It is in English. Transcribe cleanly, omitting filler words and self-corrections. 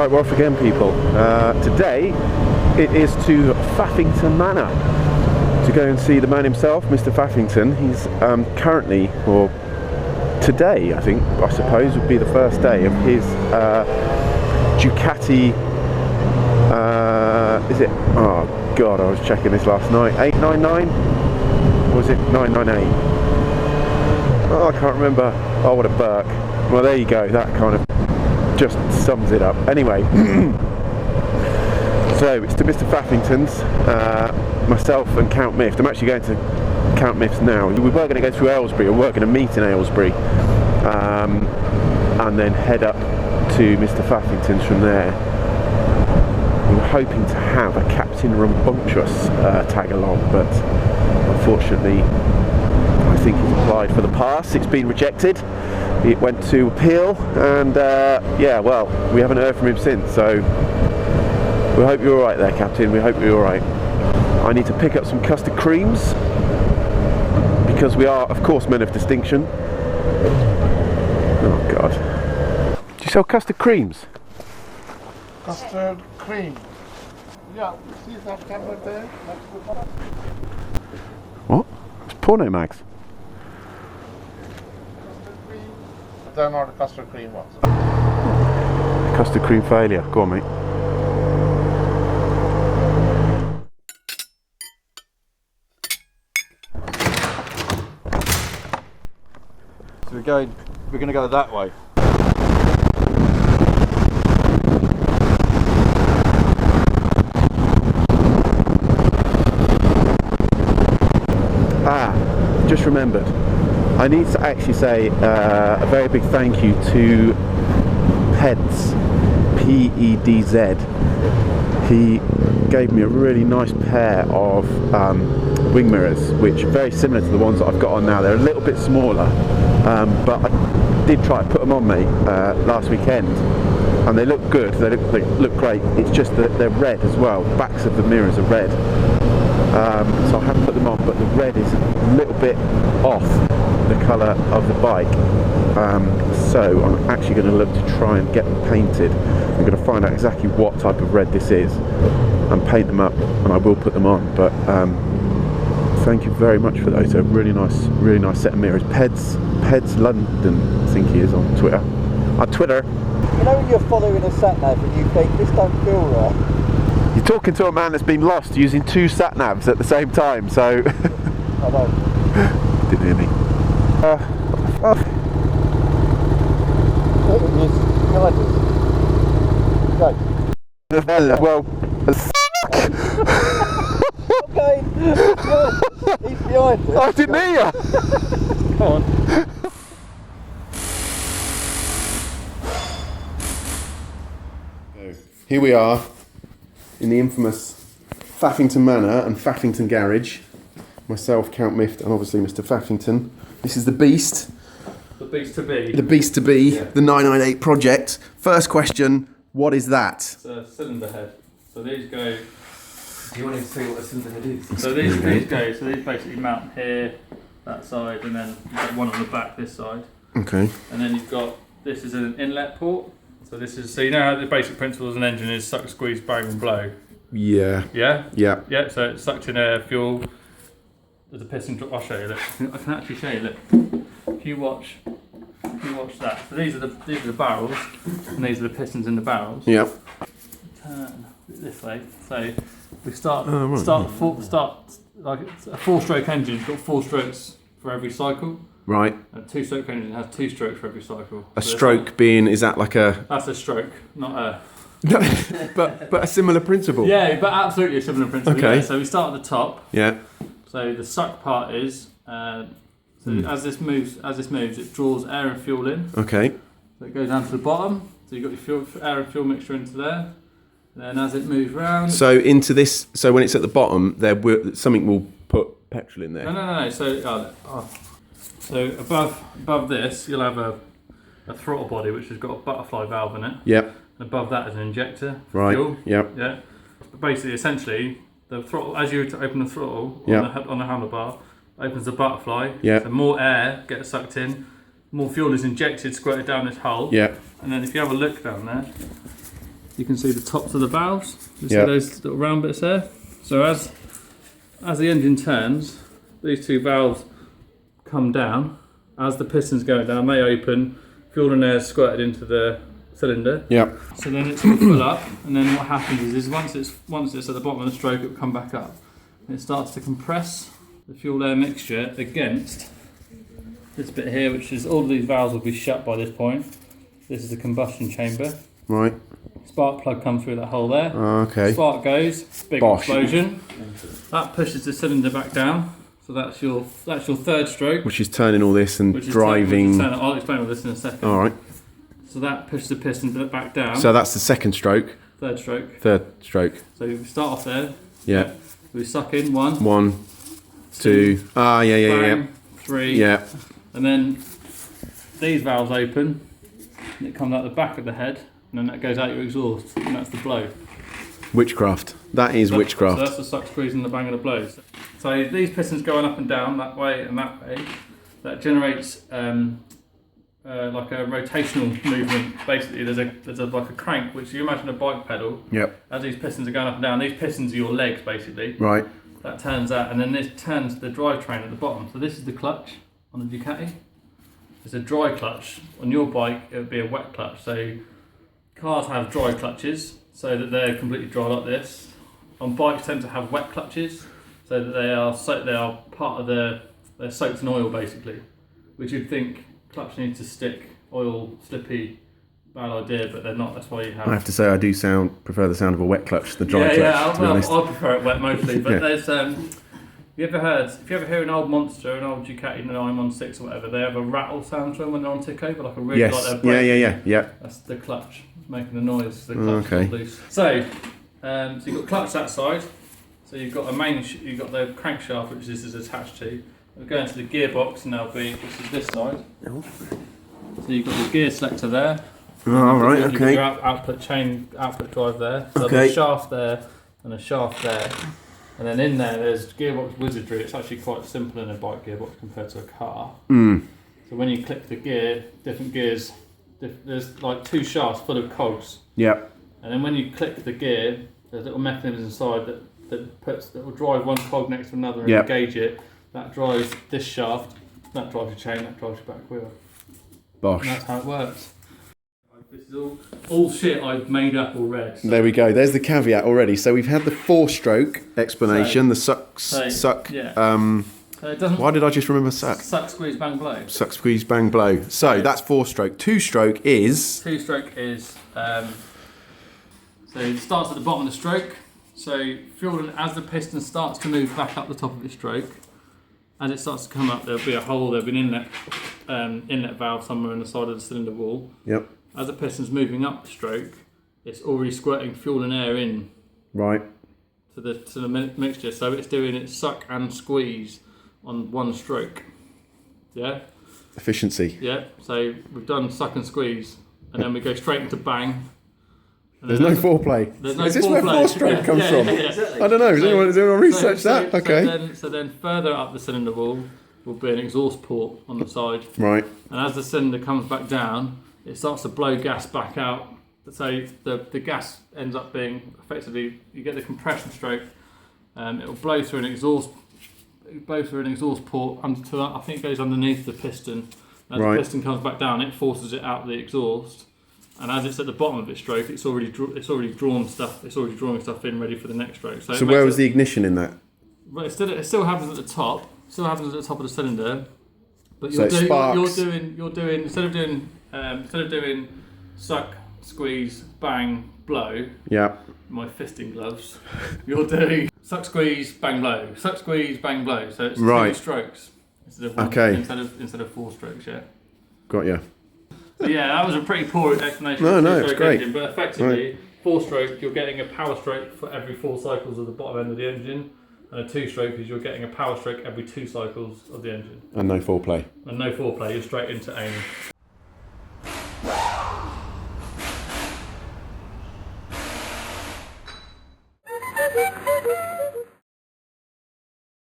Right, we're off again, people. Today it is to Faffington Manor to go and see the man himself, Mr. Faffington. He's currently, or today I suppose would be the first day of his Ducati, is it, oh god, I was checking this last night, 899? Or was it 998? Oh, I can't remember. Oh, what a burk. Well, there you go, that kind of just sums it up. Anyway, so it's to Mr. Faffington's, myself and Count Miffed. I'm actually going to Count Miff's now. We were going to go through Aylesbury, and we're going to meet in Aylesbury, and then head up to Mr. Faffington's from there. We were hoping to have a Captain Rambunctious tag along, but unfortunately I think he's applied for the pass. It's been rejected. It went to appeal, and yeah, well, we haven't heard from him since, so we hope you're alright there, Captain. We hope you're alright. I need to pick up some custard creams because we are, of course, men of distinction. Oh god. Do you sell custard creams? Custard cream. Yeah, see that camera there? That's the one. What? It's porno mags. They're not a custard cream ones. Custard cream failure. Go on, mate. So we're going to go that way. Just remembered. I need to actually say a very big thank you to Pedz, P-E-D-Z. He gave me a really nice pair of wing mirrors, which are very similar to the ones that I've got on now. They're a little bit smaller, but I did try to put them on me last weekend, and they look good. They look great. It's just that they're red as well. Backs of the mirrors are red. So I haven't put them on, but the red is a little bit off the colour of the bike, so I'm actually going to look to try and get them painted. I'm going to find out exactly what type of red this is and paint them up, and I will put them on. But thank you very much for those. They're a really nice set of mirrors. Pedz London, I think he is on Twitter. On Twitter. You know when you're following a sat nav and you think this don't feel right? You're talking to a man that's been lost using two sat navs at the same time, so. I know. Didn't hear me. Well, okay. He's behind it. I didn't hear you. Come on. Here we are in the infamous Faffington Manor and Faffington Garage. Myself, Count Miffed, and obviously Mr. Faffington. This is the Beast. The Beast to be. The Beast to be, yeah. The 998 project. First question, what is that? It's a cylinder head. So these go. Do you want to say what a cylinder head is? So these basically mount here, that side, and then you've got one on the back this side. Okay. And then you've got, this is an inlet port. So this is, so you know how the basic principle of an engine is suck, squeeze, bang and blow? Yeah. Yeah? Yeah. Yeah, so it's sucked in air, fuel. There's a piston drop. I'll show you. Look, I can actually show you. Look, if you watch that. So these are the barrels, and these are the pistons in the barrels. Yeah. Turn this way. So we start right. start like it's a 4-stroke engine. It's got 4 strokes for every cycle. Right. A 2-stroke engine has 2 strokes for every cycle. A stroke being, is that like a? That's a stroke, not a. but a similar principle. Yeah, but absolutely a similar principle. Okay. Yeah. So we start at the top. Yeah. So the suck part is as this moves, it draws air and fuel in. Okay. So it goes down to the bottom. So you've got your air and fuel mixture into there. And then as it moves round. So into this. So when it's at the bottom, something will put petrol in there. No. So above this, you'll have a throttle body which has got a butterfly valve in it. Yep. And above that is an injector for Right. fuel. Yep. Yeah. But basically, essentially, the throttle, as you open the throttle on the handlebar, opens the butterfly. Yeah. So more air gets sucked in, more fuel is injected, squirted down this hole. Yeah. And then if you have a look down there, you can see the tops of the valves. You see Yeah. those little round bits there? So as the engine turns, these two valves come down. As the piston's going down, they open, fuel and air is squirted into the cylinder. Yeah. So then it's going to fill up, and then what happens is once it's at the bottom of the stroke, it will come back up. And it starts to compress the fuel air mixture against this bit here, which is all of these valves will be shut by this point. This is the combustion chamber. Right. Spark plug comes through that hole there. Okay. Spark goes, big Bosh. explosion. That pushes the cylinder back down. So that's your third stroke. Which is turning all this and Which is driving. I'll explain all this in a second. All right. So that pushes the piston back down. So that's the second stroke. Third stroke. Third stroke. So we start off there. Yeah. We suck in 1, 1, 2. Ah, yeah. bang, 3. Yeah. And then these valves open. And it comes out the back of the head. And then that goes out your exhaust. And that's the blow. Witchcraft. That is witchcraft. So that's the suck, squeeze, and the bang and the blow. So these pistons going up and down that way and that way, that generates like a rotational movement. Basically, there's like a crank, which you imagine a bike pedal. Yep. As these pistons are going up and down, these pistons are your legs basically. Right. That turns that, and then this turns the drivetrain at the bottom. So this is the clutch on the Ducati. It's a dry clutch. On your bike, it would be a wet clutch. So cars have dry clutches, so that they're completely dry like this. On bikes, tend to have wet clutches, so that they are part of they're soaked in oil basically, which you'd think clutch needs to stick, oil, slippy, bad idea, but they're not. That's why you have. I have to say I do prefer the sound of a wet clutch to the dry clutch. To be honest. I prefer it wet mostly, but Yeah. there's if you ever hear an old Monster, an old Ducati, an 916 or whatever, they have a rattle sound to them when they're on tick over, like a really like Yes. they're braking. Yeah. That's the clutch making the noise. The clutch Okay. is loose. So you've got clutch that side. So you've got you've got the crankshaft, which this is attached to. We'll go into the gearbox, and which is this side. So you've got the gear selector there. Oh, right. You've got Okay. your output drive there. So Okay. there's a shaft there and a shaft there. And then in there's gearbox wizardry. It's actually quite simple in a bike gearbox compared to a car. So when you click the gear, different gears, there's like 2 shafts full of cogs. Yep. And then when you click the gear, there's little mechanisms inside that will drive one cog next to another and Yep. engage it. That drives this shaft, that drives your chain, that drives your back wheel. Bosh. And that's how it works. This is all shit I've made up or read. So There we go. There's the caveat already. So we've had the 4-stroke explanation. The suck. So it doesn't. Why did I just remember suck? Suck, squeeze, bang, blow. Suck, squeeze, bang, blow. So that's 4-stroke. 2-stroke is. 2-stroke is so it starts at the bottom of the stroke. So fuel, as the piston starts to move back up the top of its stroke, as it starts to come up, there'll be a hole. There'll be an inlet valve somewhere in the side of the cylinder wall. Yep. As the piston's moving up the stroke, it's already squirting fuel and air in Right. to the mixture. So it's doing its suck and squeeze on one stroke. Yeah. Efficiency. Yeah. So we've done suck and squeeze, and then we go straight into bang. And There's then no foreplay. There's no Is this where foreplay. 4-stroke comes Yeah, from? yeah, yeah. I don't know. Has anyone researched that? Okay. So then further up the cylinder wall will be an exhaust port on the side, Right. and as the cylinder comes back down, it starts to blow gas back out. So the gas ends up being effectively, you get the compression stroke. It will blow through an exhaust port onto I think it goes underneath the piston. As Right. the piston comes back down, it forces it out the exhaust. And as it's at the bottom of its stroke, it's already drawing stuff in ready for the next stroke. So where was the ignition in that? Well, it still happens at the top. Still happens at the top of the cylinder. But So it sparks. you're doing instead of doing suck, squeeze, bang, blow. Yeah. My fisting gloves. You're doing suck, squeeze, bang, blow. Suck, squeeze, bang, blow. So it's Right. 2 strokes instead of one, Okay. instead of 4 strokes. Yeah. Got you. But yeah, that was a pretty poor explanation. No, of no, two-stroke it's great. engine, but effectively, 4-stroke, you're getting a power stroke for every 4 cycles of the bottom end of the engine, and a 2-stroke is you're getting a power stroke every 2 cycles of the engine. And no foreplay. And no foreplay, you're straight into aiming.